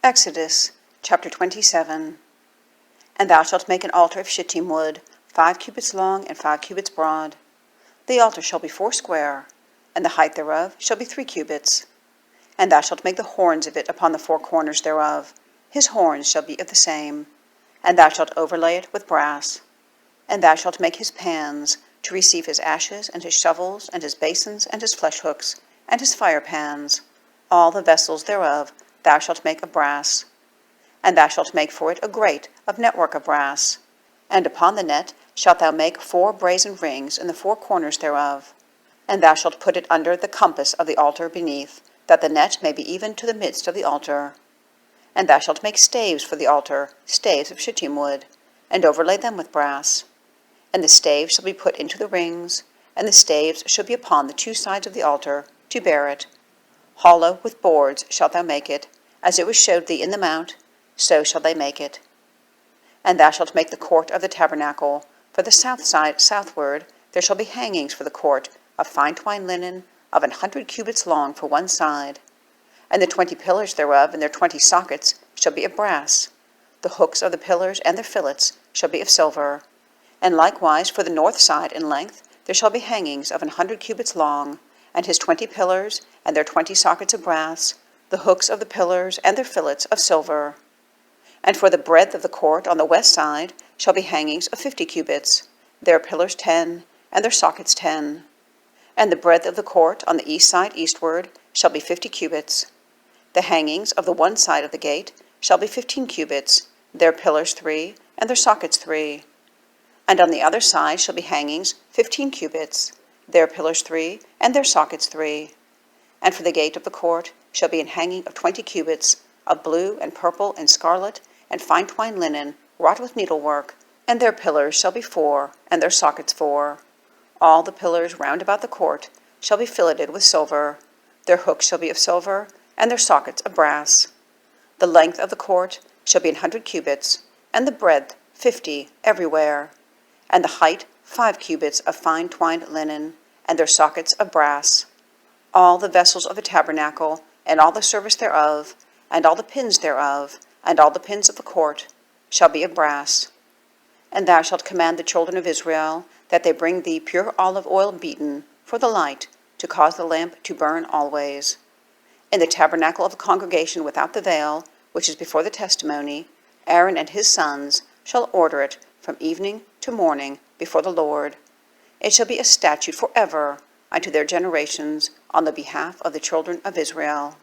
Exodus chapter 27. And thou shalt make an altar of shittim wood, 5 cubits long and 5 cubits broad. The altar shall be foursquare, and the height thereof shall be 3 cubits. And thou shalt make the horns of it upon the 4 corners thereof. His horns shall be of the same. And thou shalt overlay it with brass. And thou shalt make his pans, to receive his ashes, and his shovels, and his basons, and his fleshhooks, and his firepans. All the vessels thereof thou shalt make of brass. And thou shalt make for it a grate of network of brass. And upon the net shalt thou make 4 brazen rings in the 4 corners thereof. And thou shalt put it under the compass of the altar beneath, that the net may be even to the midst of the altar. And thou shalt make staves for the altar, staves of shittim wood, and overlay them with brass. And the staves shall be put into the rings, and the staves shall be upon the 2 sides of the altar, to bear it. Hollow with boards shalt thou make it, as it was showed thee in the mount, so shall they make it. And thou shalt make the court of the tabernacle. For the south side southward there shall be hangings for the court, of fine twined linen, of 100 cubits long for one side. And the 20 pillars thereof and their 20 sockets shall be of brass. The hooks of the pillars and their fillets shall be of silver. And likewise for the north side in length there shall be hangings of 100 cubits long, and his 20 pillars and their 20 sockets of brass, the hooks of the pillars and their fillets of silver. And for the breadth of the court on the west side shall be hangings of 50 cubits, their pillars 10, and their sockets 10. And the breadth of the court on the east side eastward shall be 50 cubits. The hangings of the one side of the gate shall be 15 cubits, their pillars 3, and their sockets 3. And on the other side shall be hangings 15 cubits, their pillars 3, and their sockets 3. And for the gate of the court shall be an hanging of 20 cubits, of blue and purple and scarlet, and fine twined linen, wrought with needlework, and their pillars shall be 4, and their sockets 4. All the pillars round about the court shall be filleted with silver. Their hooks shall be of silver, and their sockets of brass. The length of the court shall be 100 cubits, and the breadth 50 everywhere, and the height 5 cubits of fine twined linen, and their sockets of brass. All the vessels of the tabernacle, and all the service thereof, and all the pins thereof, and all the pins of the court, shall be of brass. And thou shalt command the children of Israel that they bring thee pure olive oil beaten for the light, to cause the lamp to burn always. In the tabernacle of the congregation without the veil, which is before the testimony, Aaron and his sons shall order it from evening to morning before the Lord. It shall be a statute forever unto their generations on the behalf of the children of Israel.